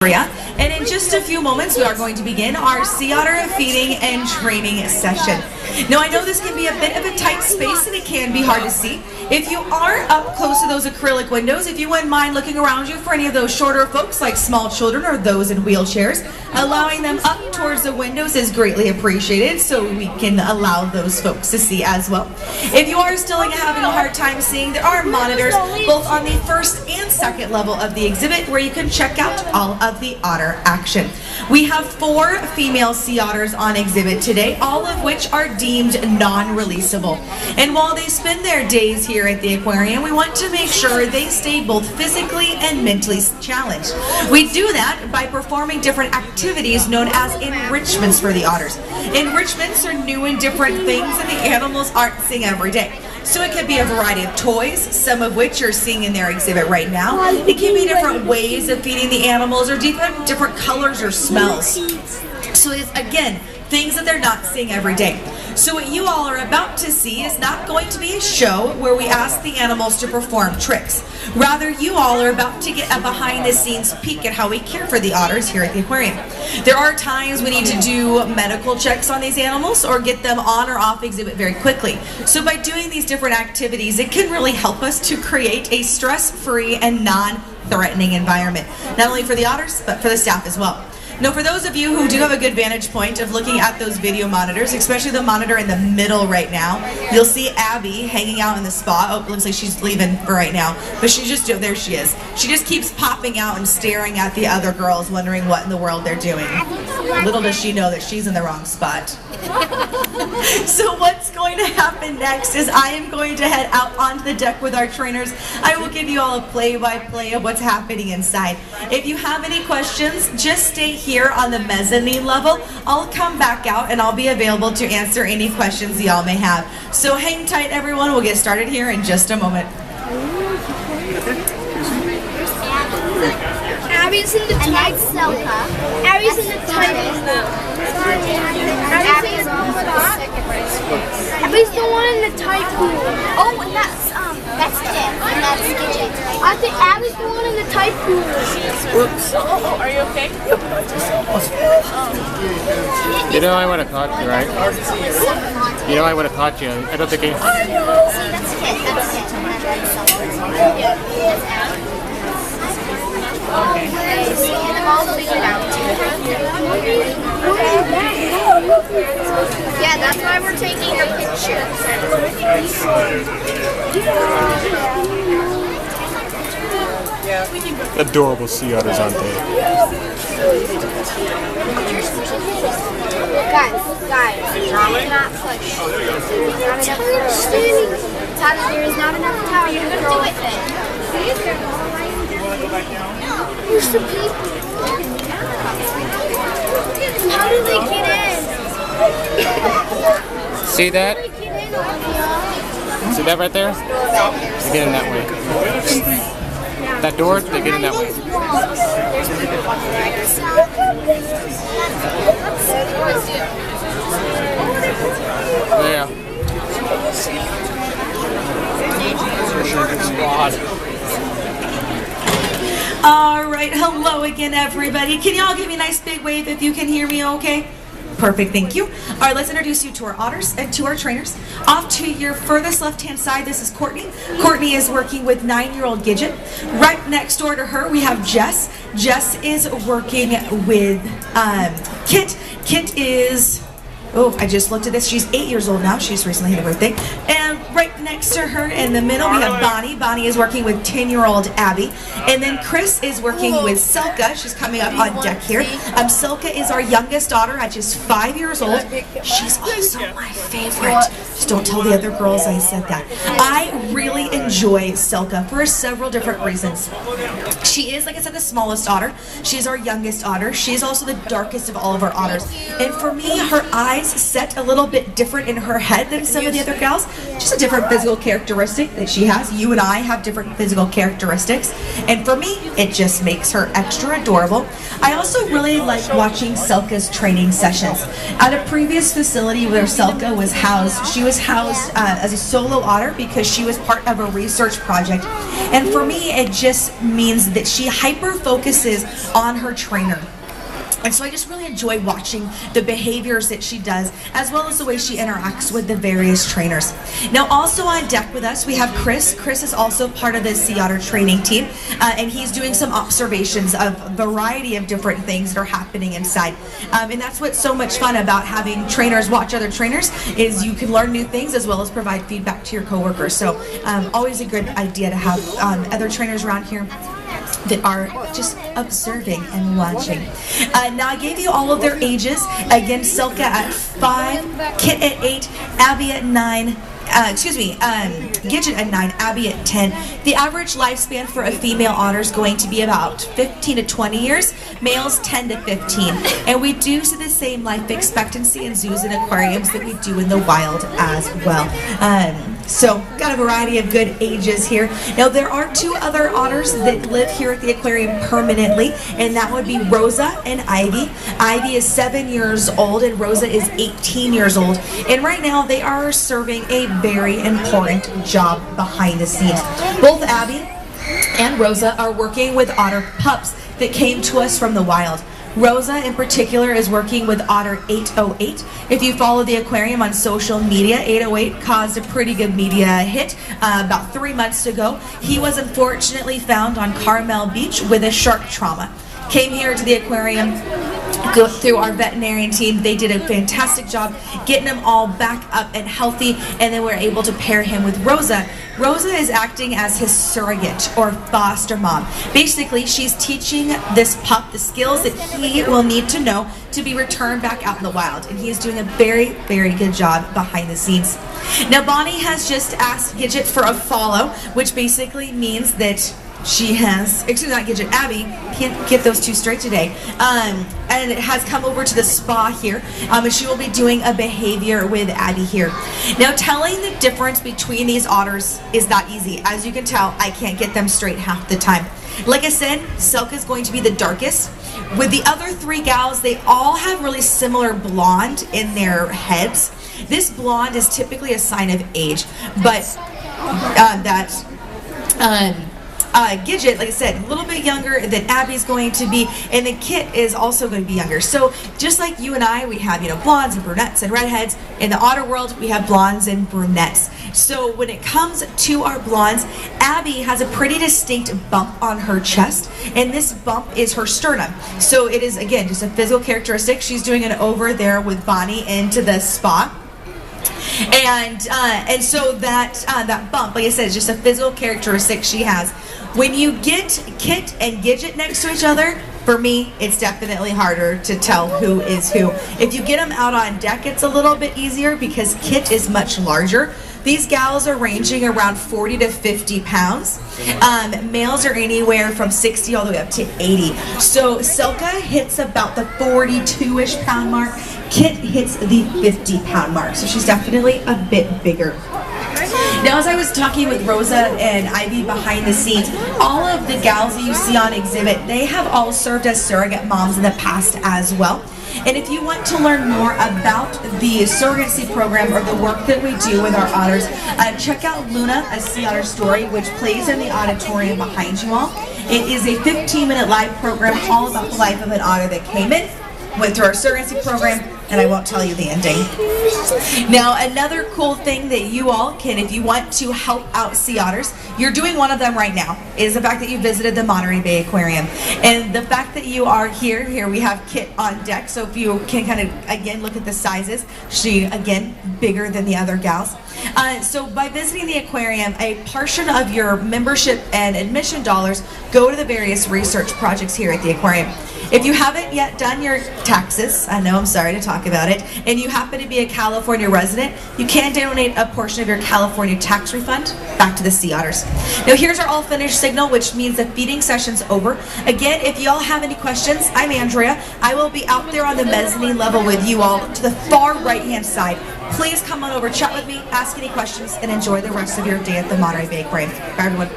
And in just a few moments we are going to begin our Sea Otter feeding and training session. Now I know this can be a bit of a tight space and it can be hard to see. If you are up close to those acrylic windows, if you wouldn't mind looking around you for any of those shorter folks like small children or those in wheelchairs, allowing them up towards the windows is greatly appreciated so we can allow those folks to see as well. If you are still having a hard time seeing, there are monitors both on the first and second level of the exhibit where you can check out all of the otter action. We have 4 female sea otters on exhibit today, all of which are deemed non-releasable. And while they spend their days here at the aquarium, we want to make sure they stay both physically and mentally challenged. We do that by performing different activities known as enrichments for the otters. Enrichments are new and different things that the animals aren't seeing every day. So it could be a variety of toys, some of which you're seeing in their exhibit right now. It can be different ways of feeding the animals or different colors or smells. So it's, again, things that they're not seeing every day. So what you all are about to see is not going to be a show where we ask the animals to perform tricks. Rather, you all are about to get a behind-the-scenes peek at how we care for the otters here at the aquarium. There are times we need to do medical checks on these animals or get them on or off exhibit very quickly. So by doing these different activities, it can really help us to create a stress-free and non-threatening environment, not only for the otters, but for the staff as well. Now, for those of you who do have a good vantage point of looking at those video monitors, especially the monitor in the middle right now, you'll see Abby hanging out in the spot. Oh, it looks like she's leaving for right now, but she's just, there she is. She just keeps popping out and staring at the other girls, wondering what in the world they're doing. Little does she know that she's in the wrong spot. So what's going to happen next is I am going to head out onto the deck with our trainers. I will give you all a play-by-play of what's happening inside. If you have any questions, just stay here on the mezzanine level. I'll come back out and I'll be available to answer any questions y'all may have. So hang tight, everyone. We'll get started here in just a moment. Abby's in the tight pool. Abby's in the tight pool. Abby's the one in the tight pool. Oh, and that's Kit, and that's Gidget. I think Abby's the one in the tight pool. Whoops. Oh, are you okay? You know I would have caught you, right? You know I would have caught you. I don't think I... See, that's Kit. And I'm all figured out. Yeah, that's why we're taking a picture. Adorable sea otters, aren't they? Guys, not push. Not enough push. Tyler, there is not enough power. You're going to do it then. Where's the people? How do they get in? See that? See that right there? They get in that way. That door, they get in that way. All right, hello again, everybody. Can y'all give me a nice big wave if you can hear me okay? Perfect, thank you. All right, let's introduce you to our otters and to our trainers. Off to your furthest left-hand side, this is Courtney. Courtney is working with 9-year-old Gidget. Right next door to her, we have Jess. Jess is working with Kit. Kit is... Oh, I just looked at this. She's 8 years old now. She's recently had a birthday. And right next to her in the middle, we have Bonnie. Bonnie is working with 10-year-old Abby. And then Chris is working with Selka. She's coming up on deck here. Selka is our youngest daughter at just 5 years old. She's also my favorite. Just don't tell the other girls I said that. I really enjoy Selka for several different reasons. She is, like I said, the smallest otter. She's our youngest otter. She's also the darkest of all of our otters. And for me, her eyes eyes set a little bit different in her head than some of the other gals. Just a different physical characteristic that she has. You and I have different physical characteristics, and for me, it just makes her extra adorable. I also really like watching Selka's training sessions. At a previous facility where Selka was housed, she was housed as a solo otter because she was part of a research project. And for me, it just means that she hyper-focuses on her trainer. And so I just really enjoy watching the behaviors that she does, as well as the way she interacts with the various trainers. Now, also on deck with us, we have Chris. Chris is also part of the Sea Otter training team, and he's doing some observations of a variety of different things that are happening inside. And that's what's so much fun about having trainers watch other trainers, is you can learn new things as well as provide feedback to your coworkers. So always a good idea to have other trainers around here that are just observing and watching. Now I gave you all of their ages. Again, Selka at 5, Kit at 8, Abby at 9, Gidget at 9, Abby at 10. The average lifespan for a female otter is going to be about 15 to 20 years, males 10 to 15. And we do see the same life expectancy in zoos and aquariums that we do in the wild as well. So got a variety of good ages here. Now there are 2 other otters that live here at the aquarium permanently, and that would be Rosa and Ivy. Ivy is 7 years old and Rosa is 18 years old. And right now they are serving a very important job behind the scenes. Both Abby and Rosa are working with otter pups that came to us from the wild. Rosa in particular is working with Otter 808. If you follow the aquarium on social media, 808 caused a pretty good media hit about 3 months ago. He was unfortunately found on Carmel Beach with a shark trauma. Came here to the aquarium, go through our veterinarian team. They did a fantastic job getting him all back up and healthy, and then we're able to pair him with Rosa. Rosa is acting as his surrogate or foster mom. Basically, she's teaching this pup the skills that he will need to know to be returned back out in the wild, and he is doing a very, very good job behind the scenes. Now, Bonnie has just asked Gidget for a follow, which basically means that she has, excuse me, not Gidget, Abby, can't get those two straight today, and it has come over to the spa here, and she will be doing a behavior with Abby here. Now, telling the difference between these otters is not easy. As you can tell, I can't get them straight half the time. Like I said, Selka is going to be the darkest. With the other 3 gals, they all have really similar blonde in their heads. This blonde is typically a sign of age, but Gidget, like I said, a little bit younger than Abby's going to be, and then Kit is also going to be younger. So just like you and I, we have, blondes and brunettes and redheads. In the otter world, we have blondes and brunettes. So when it comes to our blondes, Abby has a pretty distinct bump on her chest, and this bump is her sternum. So it is, again, just a physical characteristic. She's doing it over there with Bonnie into the spa. And so that bump, like I said, is just a physical characteristic she has. When you get Kit and Gidget next to each other, for me, it's definitely harder to tell who is who. If you get them out on deck, it's a little bit easier because Kit is much larger. These gals are ranging around 40 to 50 pounds. Males are anywhere from 60 all the way up to 80. So Selka hits about the 42-ish pound mark. Kit hits the 50-pound mark. So she's definitely a bit bigger. Now, as I was talking with Rosa and Ivy behind the scenes, all of the gals that you see on exhibit, they have all served as surrogate moms in the past as well. And if you want to learn more about the surrogacy program or the work that we do with our otters, check out Luna, a Sea Otter Story, which plays in the auditorium behind you all. It is a 15-minute live program all about the life of an otter that came in, went through our surrogacy program, and I won't tell you the ending. Now, another cool thing that you all can, if you want to help out sea otters, you're doing one of them right now, is the fact that you visited the Monterey Bay Aquarium. And the fact that you are here we have Kit on deck, so if you can kind of, again, look at the sizes, she, again, bigger than the other gals. So by visiting the aquarium, a portion of your membership and admission dollars go to the various research projects here at the aquarium. If you haven't yet done your taxes, I know I'm sorry to talk about it, and you happen to be a California resident, you can donate a portion of your California tax refund back to the Sea Otters. Now here's our all finished signal, which means the feeding session's over. Again, if y'all have any questions, I'm Andrea. I will be out there on the mezzanine level with you all to the far right hand side. Please come on over, chat with me, ask any questions, and enjoy the rest of your day at the Monterey Bay Aquarium. Bye everyone.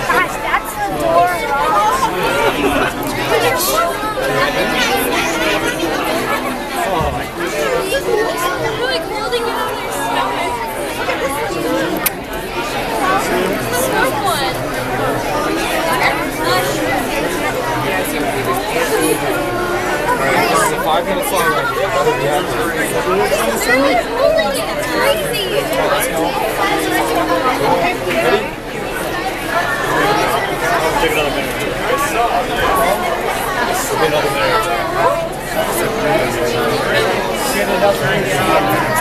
Gosh, that's adorable. They're like holding it on their stomach. Smoke one. 5 minutes long right here. They're holding it. It's crazy. Ready? Take another minute. Get another minute.